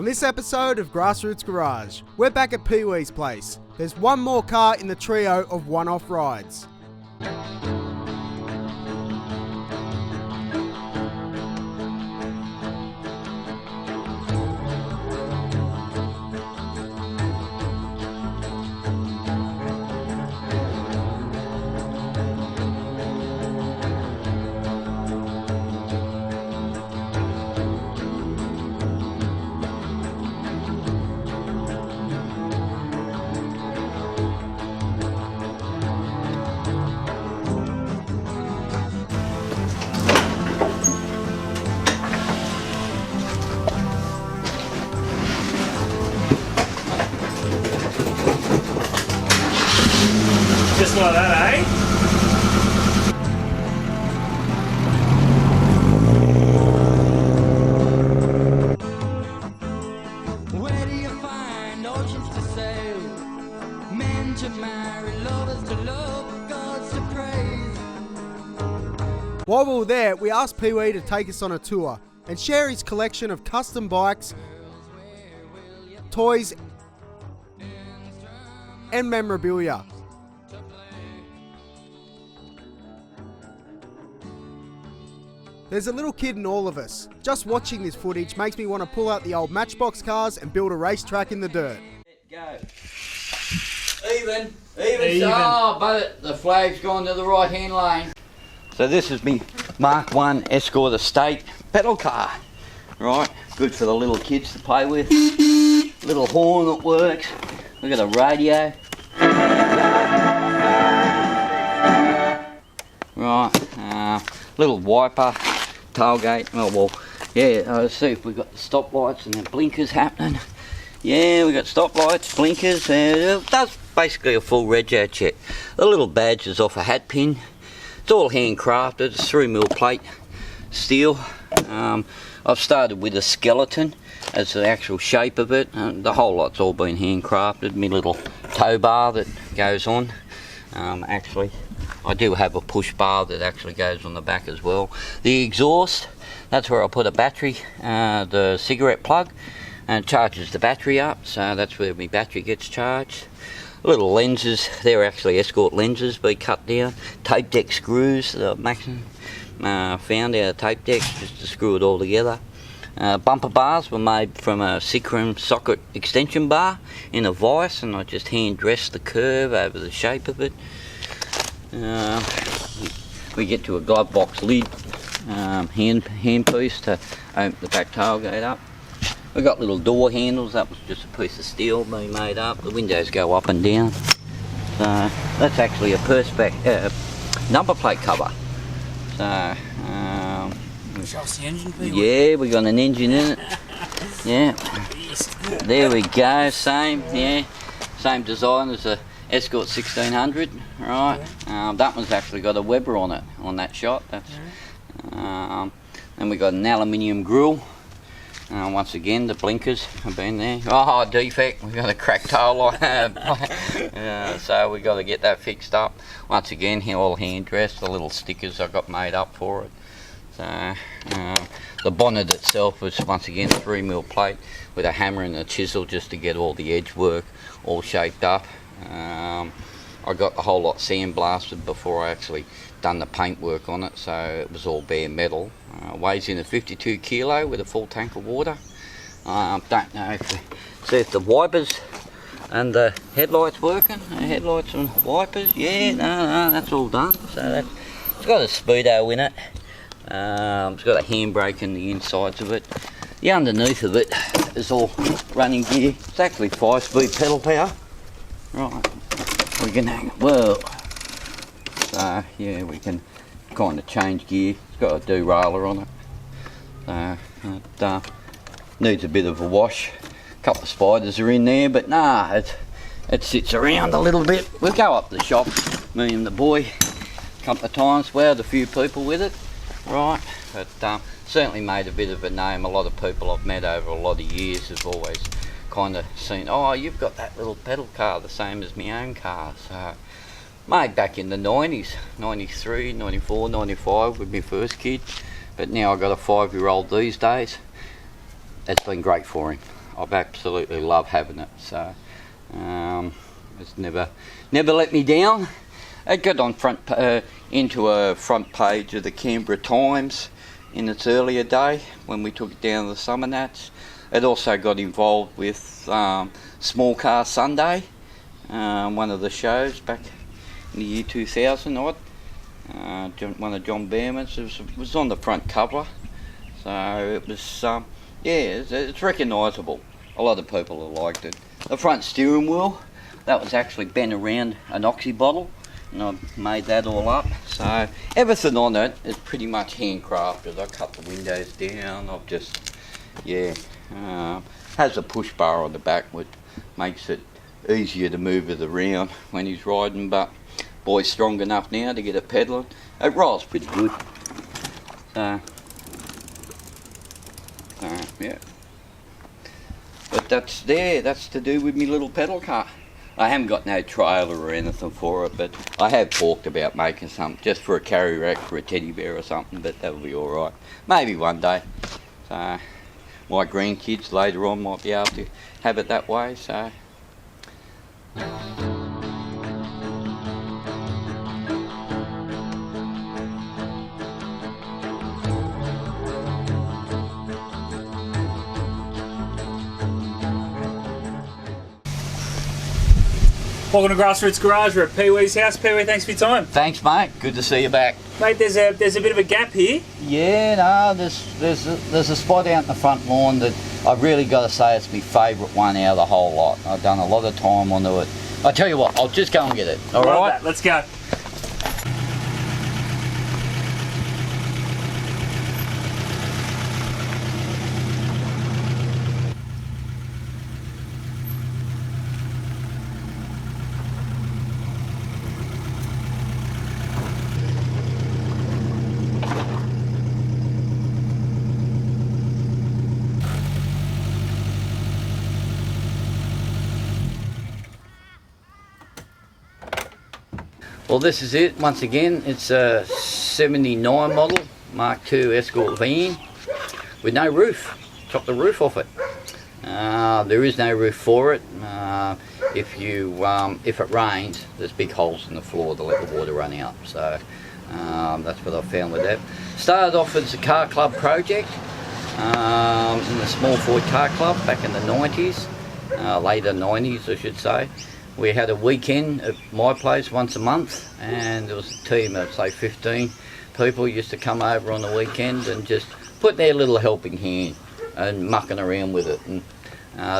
On this episode of Grassroots Garage, we're back at Pee Wee's place. There's one more car in the trio of one-off rides. Just like that, eh? Where do you find oceans to sail? Men to marry, lovers to love, gods to praise. While we were there, we asked Pee Wee to take us on a tour and share his collection of custom bikes, toys, and memorabilia. There's a little kid in all of us. Just watching this footage makes me want to pull out the old Matchbox cars and build a racetrack in the dirt. Go. Even. Oh, but the flag's gone to the right hand lane. So this is me mk1 Escort estate pedal car. Right, good for the little kids to play with. Little horn that works. We've got a radio. Right, little wiper, tailgate. Oh well, yeah, let's see if we've got the stop lights and the blinkers happening. Yeah, we got stop lights, blinkers, that's basically a full rego check. The little badge is off a hat pin. It's all handcrafted, it's 3mm plate steel. I've started with a skeleton as the actual shape of it. The whole lot's all been handcrafted. My little tow bar that goes on. Actually, I do have a push bar that actually goes on the back as well. The exhaust, that's where I put a battery, the cigarette plug, and it charges the battery up, so that's where my battery gets charged. Little lenses, they're actually Escort lenses, be cut down. Tape deck screws, the maximum found out of tape decks just to screw it all together. Bumper bars were made from a Seacrim socket extension bar in a vise, and I just hand dressed the curve over the shape of it. We get to a glove box lid, hand piece to open the back tailgate up. We got little door handles, that was just a piece of steel being made up. The windows go up and down. So that's actually a perspex number plate cover. So Show us the engine, Pee Wee. Yeah, we got an engine in it. Yeah. There we go, same design as the Escort 1600, right? That one's actually got a Weber on it, on that shot. That's, and we got an aluminium grille. Once again, the blinkers have been there. Oh, defect, we've got a cracked tail light. So we got to get that fixed up. Once again, all hand dressed, the little stickers I got made up for it. So the bonnet itself was once again 3mm plate with a hammer and a chisel just to get all the edge work all shaped up. I got the whole lot sandblasted before I actually done the paint work on it, so it was all bare metal. Weighs in at 52 kilo with a full tank of water. Don't know if the wipers and the headlights working. The headlights and wipers, yeah, no, that's all done. So it's got a speedo in it. It's got a handbrake in the insides of it. The underneath of it is all running gear. It's actually 5-speed pedal power. Right, we can hang it well. So yeah, we can kind of change gear. It's got a derailleur on it. So it needs a bit of a wash. A couple of spiders are in there, but nah, it sits around a little bit. We'll go up to the shop, me and the boy, a couple of times. Wowed a few people with it. Right, but certainly made a bit of a name. A lot of people I've met over a lot of years have always kind of seen, oh, you've got that little pedal car the same as my own car. So made back in the 90s, 93, 94, 95 with my first kid, but now I've got a 5-year-old these days. It's been great for him. I've absolutely loved having it. So it's never let me down. It got on into a front page of the Canberra Times in its earlier day when we took it down to the Summer Nats. It also got involved with Small Car Sunday, one of the shows back in the year 2000 odd. One of John Behrman's. It was on the front cover, so it was it's recognisable. A lot of people have liked it. The front steering wheel, that was actually bent around an oxy bottle, and I made that all up. So everything on it is pretty much handcrafted. I cut the windows down. I've just has a push bar on the back, which makes it easier to move it around when he's riding. But boy's strong enough now to get it pedalling. It rolls pretty good. Yeah. But that's to do with me little pedal car. I haven't got no trailer or anything for it, but I have talked about making something just for a carry rack for a teddy bear or something, but that'll be alright. Maybe one day. So my grandkids later on might be able to have it that way, so. Welcome to Grassroots Garage. We're at Pee Wee's house. Pee Wee, thanks for your time. Thanks, mate. Good to see you back. Mate, there's a bit of a gap here. Yeah, no, there's a spot out in the front lawn that I've really got to say it's my favourite one out of the whole lot. I've done a lot of time onto it. I tell you what, I'll just go and get it. All right? Let's go. Well, this is it. Once again, it's a 79 model Mark II Escort van with no roof. Chop the roof off it. There is no roof for it. If it rains, there's big holes in the floor to let the water run out. So that's what I found with that. Started off as a car club project in the Small Ford Car Club back in the 90s, later 90s I should say. We had a weekend at my place once a month, and there was a team of say 15 people used to come over on the weekend and just put their little helping hand and mucking around with it. And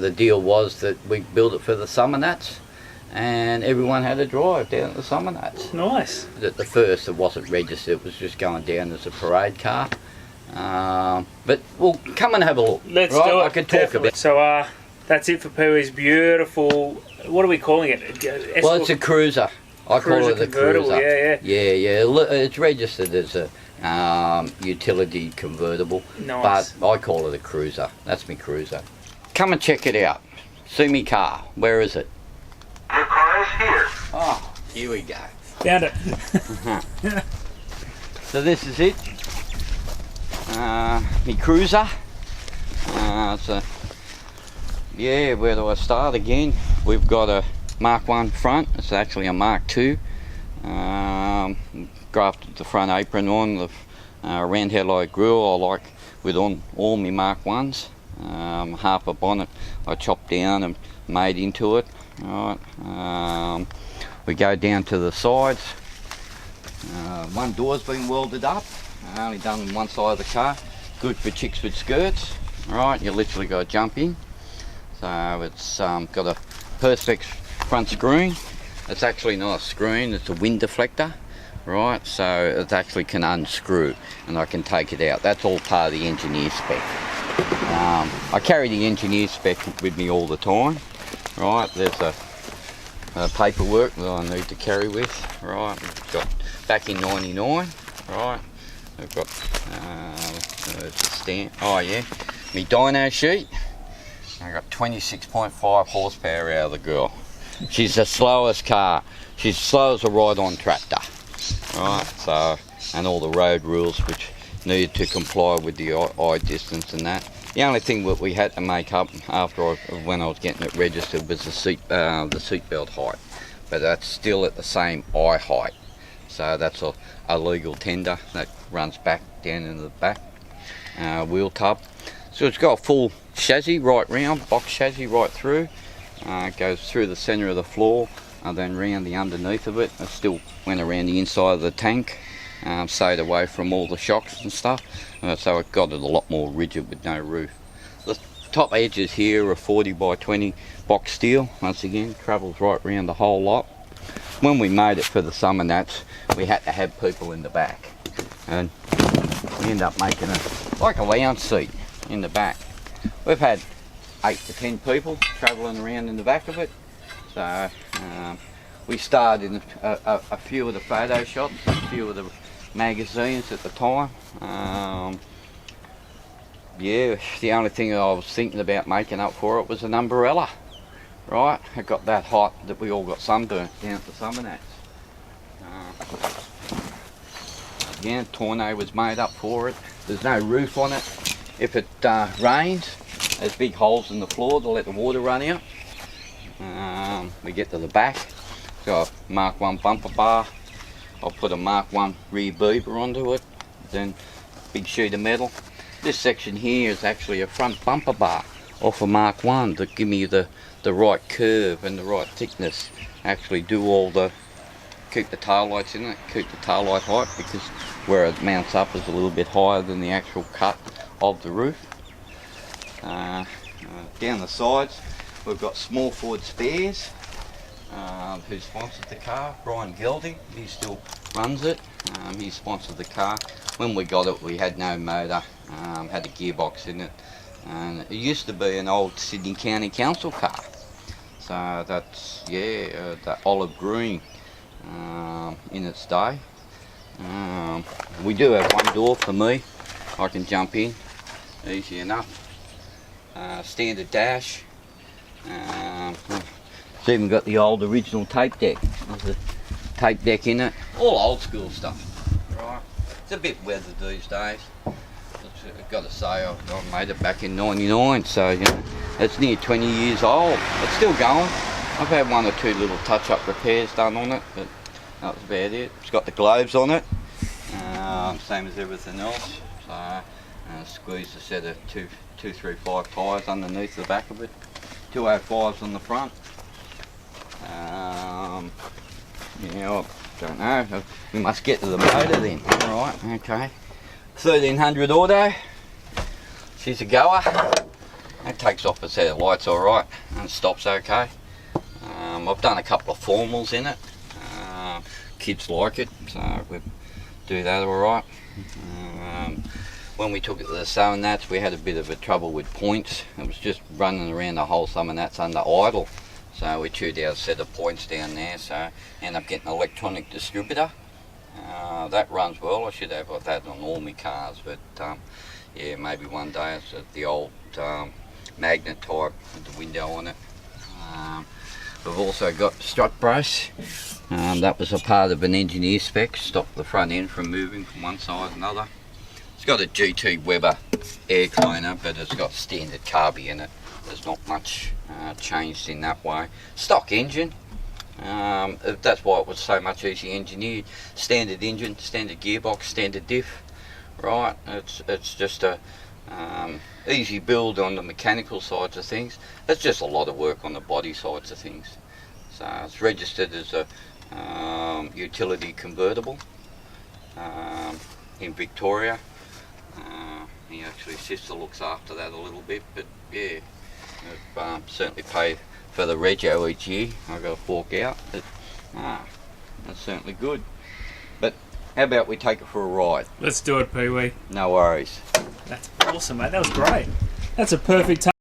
the deal was that we built it for the Summer Nats, and everyone had a drive down at the Summer Nats. Nice. At the first it wasn't registered, it was just going down as a parade car. But we'll come and have a look. Let's right? do it. I could talk about. So that's it for Pee Wee's beautiful. What are we calling it? Escort? Well, it's a cruiser. I call it a cruiser. Yeah. It's registered as a utility convertible. Nice. But I call it a cruiser. That's my cruiser. Come and check it out. See me car. Where is it? Your car is here. Oh, here we go. Found it. So this is it. Me cruiser. Where do I start again? We've got a Mark 1 front. It's actually a Mark 2. Grafted the front apron on, the round headlight grille I like with on all my Mark 1s. Half a bonnet I chopped down and made into it. Alright. We go down to the sides. One door's been welded up. I only done one side of the car. Good for chicks with skirts. Alright, you literally got to jump in. So it's got a Perspex front screen. It's actually not a screen, it's a wind deflector. Right, so it actually can unscrew and I can take it out. That's all part of the engineer spec. I carry the engineer spec with me all the time. Right, there's a paperwork that I need to carry with. Right, we've got back in 99. Right, we've got there's a stamp. Oh yeah, me dyno sheet. I got 26.5 horsepower out of the girl. She's the slowest car. She's slow as a ride-on tractor. Right, so, and all the road rules which needed to comply with the eye distance and that. The only thing that we had to make up after when I was getting it registered was the seat belt height, but that's still at the same eye height. So that's a legal tender that runs back down into the back wheel tub. So it's got a full chassis right round, box chassis right through. It goes through the centre of the floor and then round the underneath of it. It still went around the inside of the tank, stayed away from all the shocks and stuff. So it got it a lot more rigid with no roof. The top edges here are 40 by 20 box steel. Once again, travels right round the whole lot. When we made it for the summer nats, we had to have people in the back, and we end up making it like a lounge seat in the back. We've had 8 to 10 people travelling around in the back of it. So we starred in a few of the photo shots, a few of the magazines at the time. Yeah, the only thing I was thinking about making up for it was an umbrella. Right, it got that hot that we all got sunburnt down at the summer nats. Again, tonneau was made up for it. There's no roof on it. If it rains, there's big holes in the floor to let the water run out. We get to the back, got a Mark 1 bumper bar. I'll put a Mark 1 rear beaver onto it, then big sheet of metal. This section here is actually a front bumper bar off a Mark 1 to give me the right curve and the right thickness. Actually do all the, keep the tail lights in it, keep the tail light height, because where it mounts up is a little bit higher than the actual cut of the roof. Down the sides we've got Small Ford Spares, who sponsored the car, Brian Gelding. He still runs it. He sponsored the car. When we got it we had no motor, had a gearbox in it, and it used to be an old Sydney County Council car. So that's, yeah, the olive green in its day. We do have one door for me, I can jump in easy enough. Standard dash. It's even got the old original tape deck. There's a tape deck in it. All old school stuff. Right. It's a bit weathered these days. I've got to say, I made it back in '99, so you know, it's near 20 years old. It's still going. I've had 1 or 2 little touch-up repairs done on it, but that was about it. It's got the globes on it, same as everything else. So squeezed a set of 235 tyres underneath the back of it, 205s on the front. Yeah, I don't know. We must get to the motor then. All right, okay. 1300 auto. She's a goer. It takes off a set of lights all right, and stops okay. I've done a couple of formals in it. Kids like it, so we do that all right. When we took it to the summer nats, we had a bit of a trouble with points. It was just running around the whole summer nats under idle. So we chewed out a set of points down there, so ended up getting an electronic distributor. That runs well. I should have that on all my cars, but yeah, maybe one day it's the old magnet type with the window on it. We've also got strut brace. That was a part of an engineer spec, stopped the front end from moving from one side to another. It's got a GT Weber air cleaner, but it's got standard carby in it. There's not much changed in that way. Stock engine. That's why it was so much easy engineered. Standard engine, standard gearbox, standard diff. Right, it's just a easy build on the mechanical sides of things. It's just a lot of work on the body sides of things. So it's registered as a utility convertible in Victoria. He actually sister looks after that a little bit, but yeah, certainly pay for the rego each year. I got to fork out, but that's certainly good. But how about we take it for a ride? Let's do it, Pee Wee. No worries. That's awesome, mate. That was great. That's a perfect time.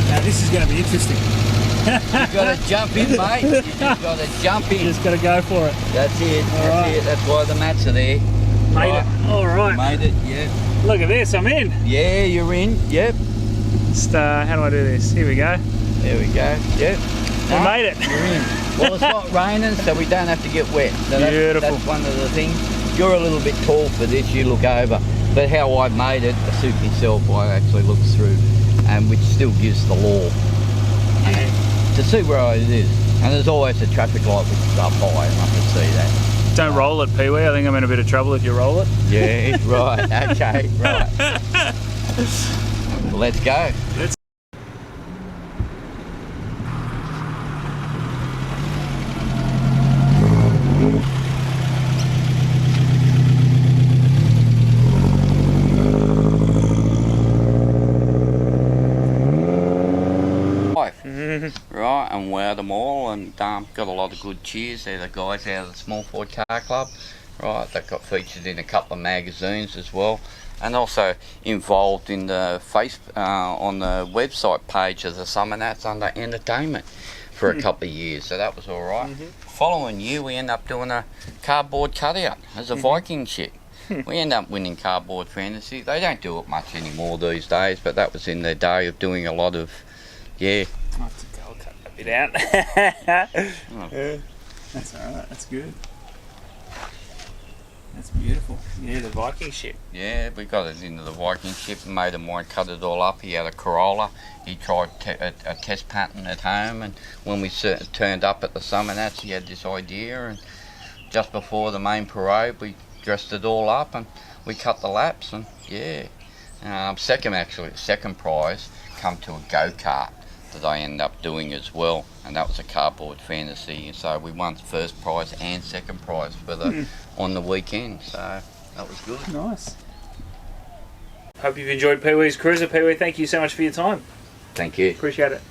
Now this is going to be interesting. You got to jump in, mate. You just got to jump in. Just got to go for it. That's it. That's right. it. That's why the mats are there. Made it. All right. Made it. Yeah. Look at this. I'm in. Yeah, you're in. Yep. Just, how do I do this? Here we go. There we go. Yep. We made it. You're in. Well, it's not raining, so we don't have to get wet. So Beautiful. That's one of the things. You're a little bit tall for this. You look over. But how I made it, a suit myself, I actually looked through, and which still gives the law. To see where it is. And there's always a traffic light which is up high, and I can see that. Don't roll it, Pee-wee. I think I'm in a bit of trouble if you roll it. Yeah, right. Okay, right. Well, let's go. Right, and wear them all, and got a lot of good cheers. They're the guys out of the Small Ford Car Club. Right, they got featured in a couple of magazines as well, and also involved in the on the website page of the Summer Nats under entertainment for a couple of years, so that was all right. Following year, we end up doing a cardboard cutout as a Viking ship. We end up winning Cardboard Fantasy. They don't do it much anymore these days, but that was in their day of doing a lot of, yeah. I'll have to go cut that bit out. Yeah. That's alright, that's good. That's beautiful. Yeah, the Viking ship. Yeah, we got it into the Viking ship, and made of mine, cut it all up. He had a Corolla. He tried a test pattern at home, and when we turned up at the Summer Nats, he had this idea, and just before the main parade, we dressed it all up, and we cut the laps, and yeah. Second prize come to a go-kart that I ended up doing as well, and that was a Cardboard Fantasy, so we won first prize and second prize for the on the weekend, so that was good. Nice. Hope you've enjoyed Pee-wee's Cruiser. Pee-wee, thank you so much for your time. Thank you. Appreciate it.